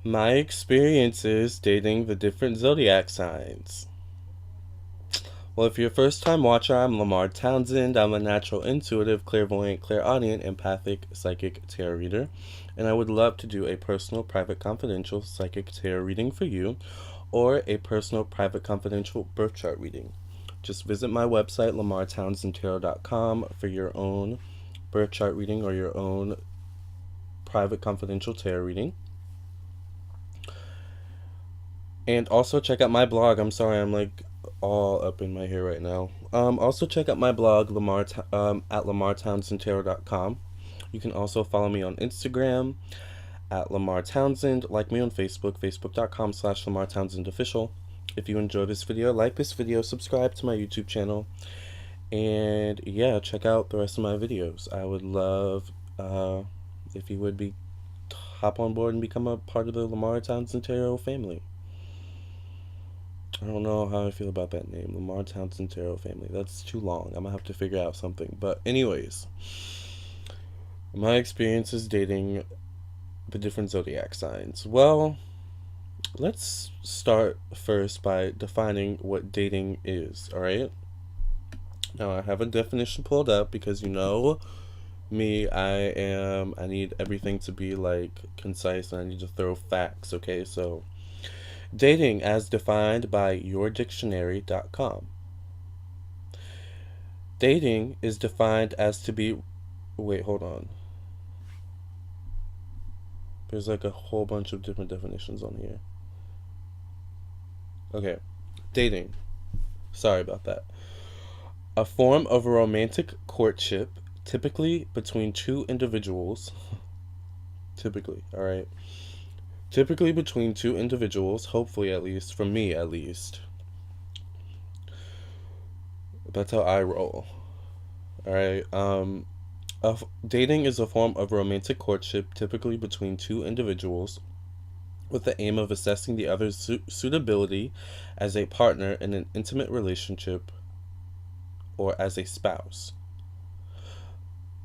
My experiences dating the different zodiac signs. Well, if you're a first time watcher, I'm Lamar Townsend. I'm a natural intuitive, clairvoyant, clairaudient, empathic, psychic tarot reader. And I would love to do a personal, private, confidential psychic tarot reading for you or a personal, private, confidential birth chart reading. Just visit my website, lamartownsendtarot.com, for your own birth chart reading or your own private, confidential tarot reading. And also check out my blog. I'm sorry, I'm like all up in my hair right now. Also check out my blog, at lamartownsendtarot.com. You can also follow me on Instagram at Lamar Townsend. Like me on Facebook, facebook.com/Lamar Townsend Official. If you enjoy this video, like this video, subscribe to my YouTube channel, and yeah, check out the rest of my videos. I would love if you would be hop on board and become a part of the Lamar Townsend Tarot family. I don't know how I feel about that name, Lamar Townsend Tarot family. That's too long. I'm gonna have to figure out something. But anyways, my experiences dating the different zodiac signs. Well, let's start first by defining what dating is, all right? Now, I have a definition pulled up because you know me, I need everything to be like concise and I need to throw facts, okay? So, dating as defined by yourdictionary.com. Dating is defined as to be. Wait, hold on. There's like a whole bunch of different definitions on here. Okay. Dating. Sorry about that. A form of a romantic courtship, typically between two individuals. Typically, alright? Typically between two individuals, hopefully at least, for me at least. That's how I roll. Alright, dating is a form of romantic courtship, typically between two individuals, with the aim of assessing the other's suitability as a partner in an intimate relationship or as a spouse.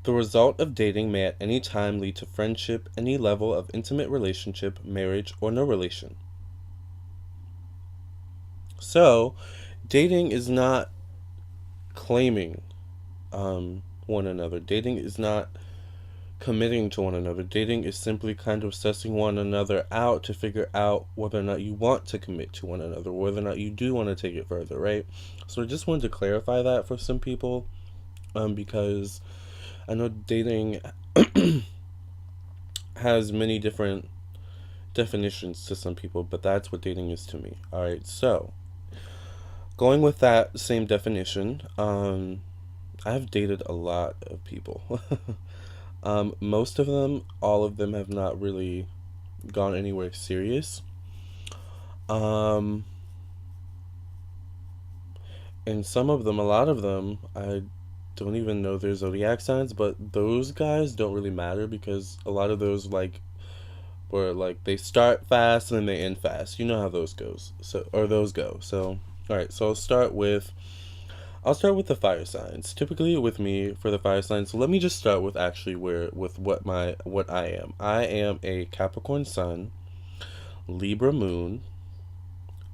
The result of dating may at any time lead to friendship, any level of intimate relationship, marriage, or no relation. So, dating is not claiming one another. Dating is not committing to one another. Dating is simply kind of sussing one another out to figure out whether or not you want to commit to one another, whether or not you do want to take it further, right? So I just wanted to clarify that for some people, because I know dating has many different definitions to some people, but that's what dating is to me. All right, so going with that same definition, I've dated a lot of people. Most of them, all of them have not really gone anywhere serious. And some of them, a lot of them, I don't even know their zodiac signs, but those guys don't really matter because a lot of those where they start fast and then they end fast. You know how those goes. Those go. So, all right. So I'll start with the fire signs. Typically with me for the fire signs, so let me just start with actually what I am. I am a Capricorn sun, Libra moon.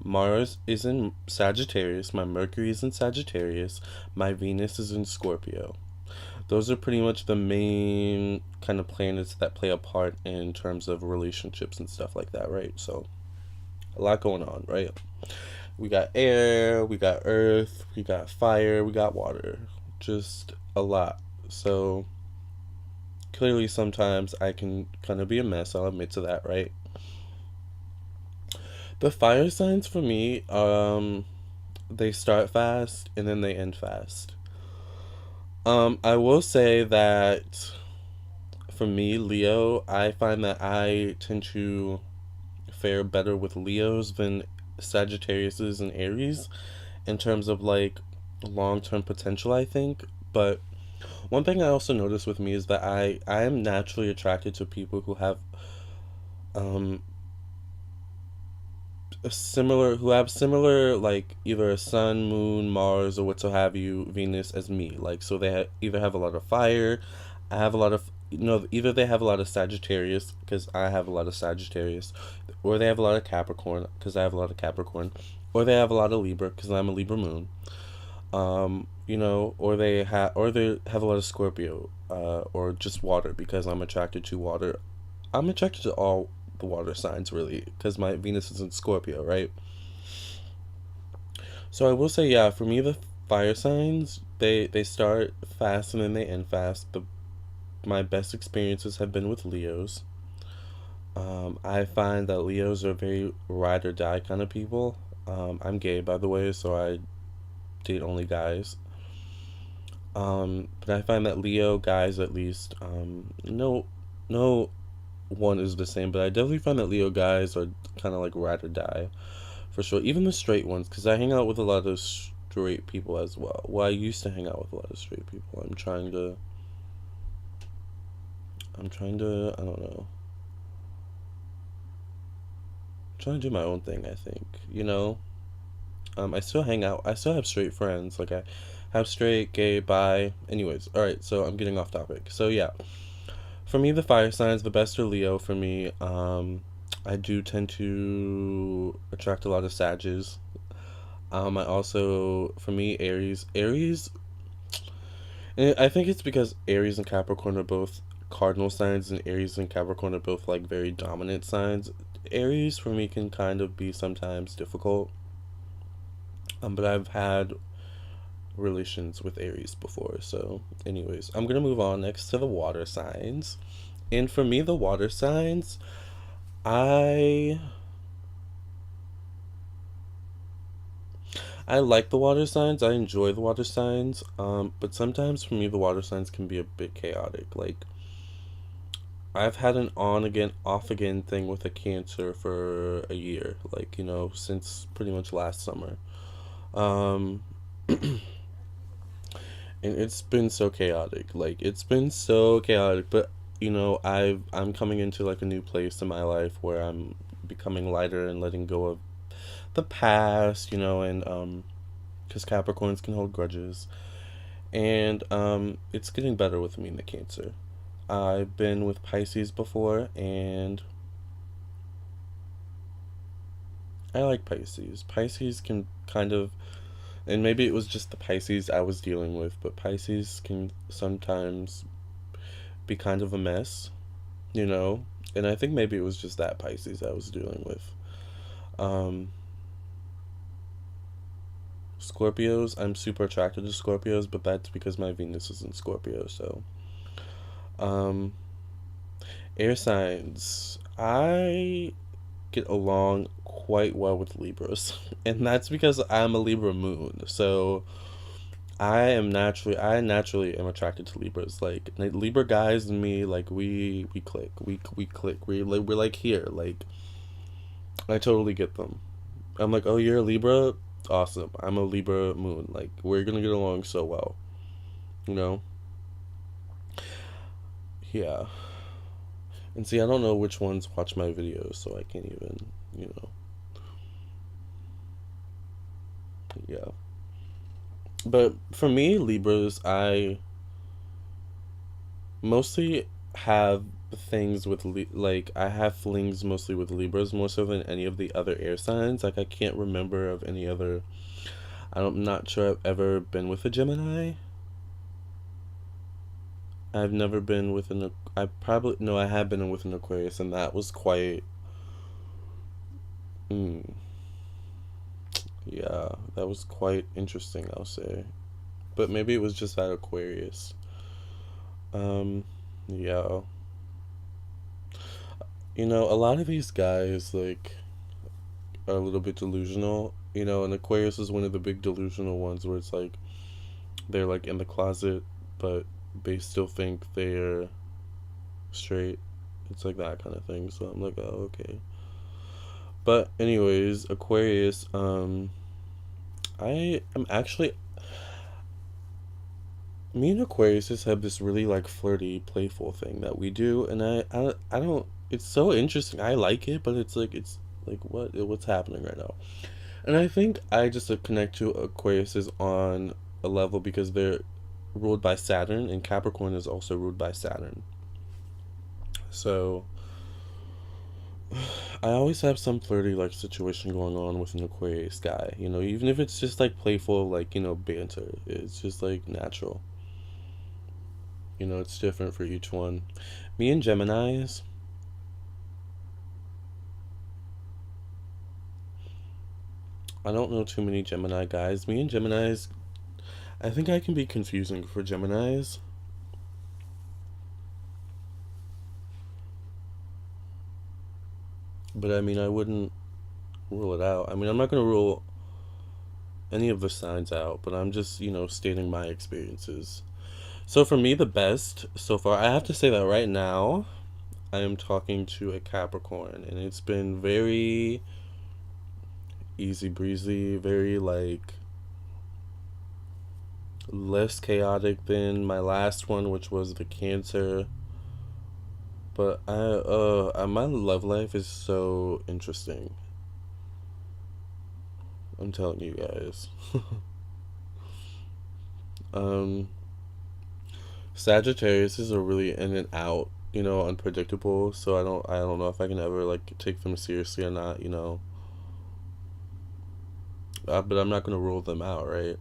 Mars is in Sagittarius, my Mercury is in Sagittarius, my Venus is in Scorpio. Those are pretty much the main kind of planets that play a part in terms of relationships and stuff like that, right? So, a lot going on, right? We got air, we got earth, we got fire, we got water. Just a lot. So, clearly sometimes I can kind of be a mess, I'll admit to that, right? The fire signs for me, they start fast and then they end fast. I will say that for me, Leo, I find that I tend to fare better with Leos than Sagittariuses and Aries in terms of long-term potential, I think. But one thing I also notice with me is that I am naturally attracted to people who have um similar either a sun, moon, Mars, or what so have you, Venus as me. So they either have a lot of fire. I have a lot of either they have a lot of Sagittarius, because I have a lot of Sagittarius, or they have a lot of Capricorn, because I have a lot of Capricorn, or they have a lot of Libra, because I'm a Libra moon. Or they have a lot of Scorpio, or just water, because I'm attracted to water. I'm attracted to all the water signs, really, because my Venus is in Scorpio, right? So I will say, yeah, for me, the fire signs, they start fast and then they end fast. My best experiences have been with Leos. I find that Leos are very ride or die kind of people. I'm gay, by the way, so I date only guys. But I find that Leo guys, at least, no one is the same, but I definitely find that Leo guys are kind of like ride or die for sure. Even the straight ones, because I hang out with a lot of straight people as well. Well, I used to hang out with a lot of straight people. I don't know, trying to do my own thing, I think, I still hang out, I still have straight friends, like I have straight, gay, bi, anyways, alright, so I'm getting off topic, so yeah, for me, the fire signs, the best are Leo for me. I do tend to attract a lot of Sages. I also, for me, Aries, and I think it's because Aries and Capricorn are both cardinal signs, and Aries and Capricorn are both like very dominant signs. Aries for me can kind of be sometimes difficult, but I've had relations with Aries before. So, anyways, I'm gonna move on next to the water signs. And for me, the water signs, I I like the water signs. I enjoy the water signs. But sometimes for me, the water signs can be a bit chaotic. Like I've had an on again, off again thing with a Cancer for a year. Like since pretty much last summer. Um, and it's been so chaotic. Like it's been so chaotic. But I'm coming into like a new place in my life where I'm becoming lighter and letting go of the past. And because Capricorns can hold grudges, and it's getting better with me in the Cancer. I've been with Pisces before, and I like Pisces. Pisces can kind of, and maybe it was just the Pisces I was dealing with, but Pisces can sometimes be kind of a mess, you know? And I think maybe it was just that Pisces I was dealing with. Um, Scorpios, I'm super attracted to Scorpios, but that's because my Venus is in Scorpio, so. Um, Air signs. I get along quite well with Libras, and that's because I'm a Libra moon. So I naturally am attracted to Libras. Like Libra guys and me, like we click, we click. We're like here. Like I totally get them. I'm like, oh, you're a Libra, awesome. I'm a Libra moon. Like we're gonna get along so well, you know. Yeah. And see, I don't know which ones watch my videos, so I can't even, you know. Yeah. But for me, Libras, I mostly have things with like I have flings mostly with Libras more so than any of the other air signs. Like I can't remember of any other. I'm not sure I've ever been with a Gemini. I've never been with an. I probably no. I have been with an Aquarius, and that was quite. Mm, yeah, that was quite interesting. I'll say, but maybe it was just that Aquarius. Um, yeah. A lot of these guys like are a little bit delusional. And Aquarius is one of the big delusional ones where it's like they're like in the closet, but they still think they're straight. It's like that kind of thing. So I'm like, oh, okay. But anyways, Aquarius, I am actually me and Aquarius just have this really like flirty, playful thing that we do, and I don't. It's so interesting. I like it, but it's like what's happening right now. And I think I just connect to Aquariuses on a level because they're ruled by Saturn, and Capricorn is also ruled by Saturn. So I always have some flirty like situation going on with an Aquarius guy, you know, even if it's just like playful, like, you know, banter. It's just like natural. You know, it's different for each one. Me and Geminis, I don't know too many Gemini guys. Me and Geminis, I think I can be confusing for Geminis. But I mean, I wouldn't rule it out. I mean, I'm not going to rule any of the signs out, but I'm just, you know, stating my experiences. So for me, the best so far, I have to say that right now, I am talking to a Capricorn, and it's been very easy breezy, very like less chaotic than my last one, which was the Cancer. But my love life is so interesting. I'm telling you guys. um, Sagittarius is a really in and out, you know, unpredictable. So I don't know if I can ever like take them seriously or not, you know. But I'm not gonna rule them out, right?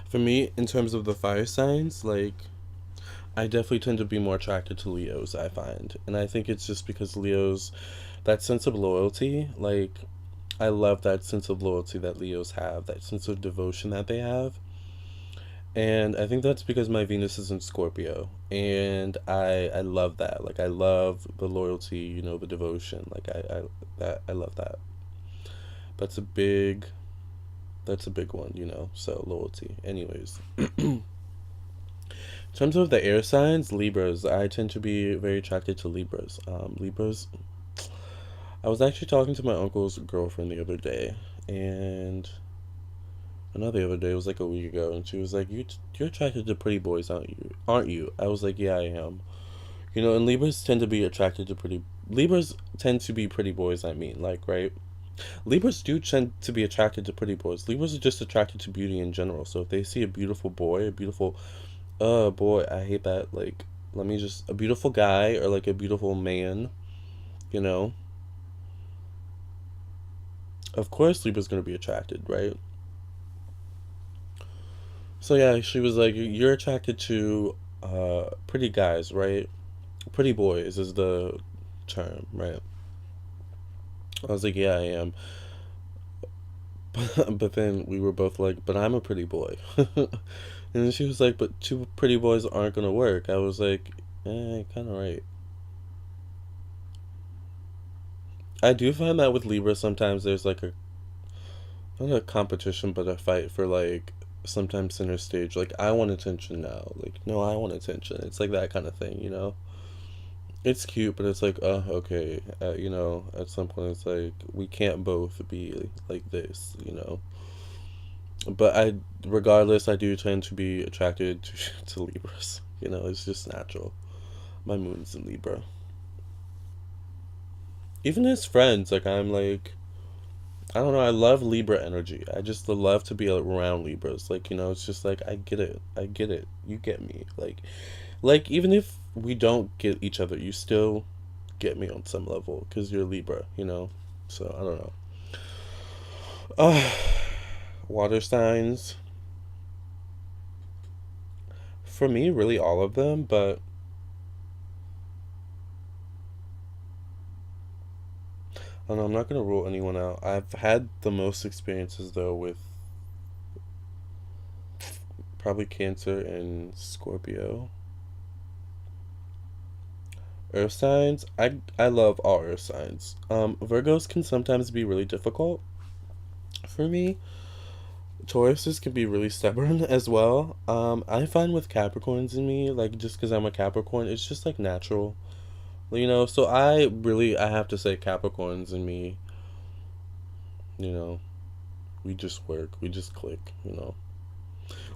For me, in terms of the fire signs, like I definitely tend to be more attracted to Leos, I find. And I think it's just because Leos, that sense of loyalty, like, I love that sense of loyalty that Leos have, that sense of devotion that they have. And I think that's because my Venus is in Scorpio. And I love that. Like, I love the loyalty, you know, the devotion. Like, I love that. That's a big, that's a big one, you know, so loyalty. Anyways. In terms of the air signs, Libras, I tend to be very attracted to Libras. Libras, I was actually talking to my uncle's girlfriend the other day, and not the other day, it was like a week ago, and she was like, You're attracted to pretty boys, aren't you? Aren't you?" I was like, "Yeah, I am." You know, and Libras tend to be attracted to pretty. Libras tend to be pretty boys. I mean, like, right? Libras do tend to be attracted to pretty boys. Libras are just attracted to beauty in general. So if they see a beautiful boy, a beautiful boy, I hate that. Like, let me just a beautiful guy or like a beautiful man, you know. Of course, Libra's gonna be attracted, right? So yeah, she was like, "You're attracted to pretty guys, right? Pretty boys is the term, right?" I was like, "Yeah, I am." But then we were both like, "But I'm a pretty boy." And then she was like, "But two pretty boys aren't gonna work." I was like, kind of right. I do find that with Libra, sometimes there's like a not a competition, but a fight for like sometimes center stage. Like I want attention now. Like no, I want attention. It's like that kind of thing, you know. It's cute, but it's like, okay. You know, at some point, it's like we can't both be like this, you know. But regardless, I do tend to be attracted to to Libras. You know, it's just natural. My moon's in Libra. Even as friends, like I'm like I don't know. I love Libra energy. I just love to be around Libras. Like you know, it's just like I get it. I get it. You get me. Like even if we don't get each other, you still get me on some level because you're Libra. You know. So I don't know. Uh, water signs for me, really all of them. But I don't know. I'm not gonna rule anyone out. I've had the most experiences though with probably Cancer and Scorpio. Earth signs, I love all earth signs. Virgos can sometimes be really difficult for me. Tauruses can be really stubborn as well. I find with Capricorns in me, like just because I'm a Capricorn, it's just like natural, you know. So I have to say Capricorns in me, you know, we just work, we just click, you know.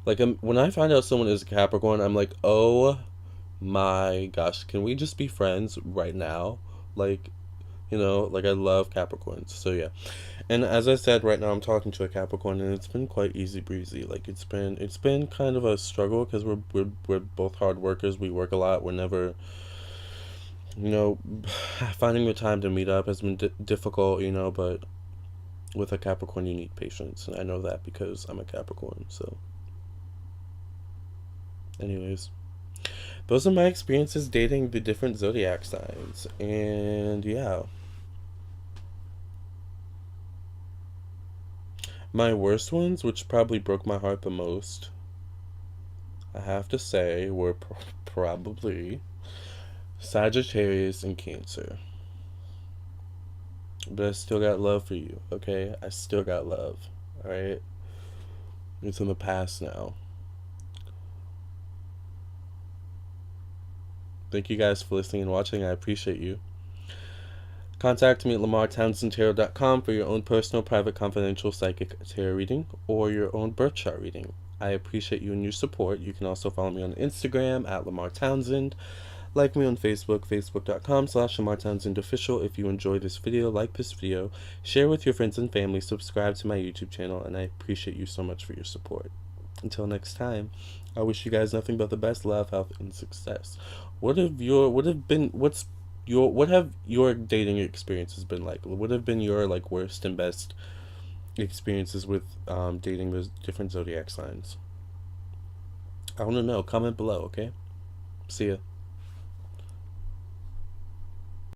Like when I find out someone is a Capricorn, I'm like, oh my gosh, can we just be friends right now? Like, You know, like I love Capricorns. So yeah. And as I said, right now I'm talking to a Capricorn, and it's been quite easy breezy. Like it's been kind of a struggle because we're both hard workers. We work a lot. We're never, you know, finding the time to meet up has been difficult. You know, but with a Capricorn, you need patience, and I know that because I'm a Capricorn. So, anyways, those are my experiences dating the different zodiac signs, and yeah, my worst ones, which probably broke my heart the most, I have to say, were probably Sagittarius and Cancer. But I still got love for you, okay? I still got love, alright? It's in the past now. Thank you guys for listening and watching. I appreciate you. Contact me at lamartownsendtarot.com for your own personal, private, confidential psychic tarot reading or your own birth chart reading. I appreciate you and your support. You can also follow me on Instagram at Lamar Townsend. Like me on Facebook, facebook.com/Lamar Townsend Official. If you enjoyed this video, like this video, share with your friends and family, subscribe to my YouTube channel, and I appreciate you so much for your support. Until next time, I wish you guys nothing but the best love, health, and success. What have your dating experiences been like? What have been your like worst and best experiences with dating those different zodiac signs? I want to know. Comment below, okay? See ya.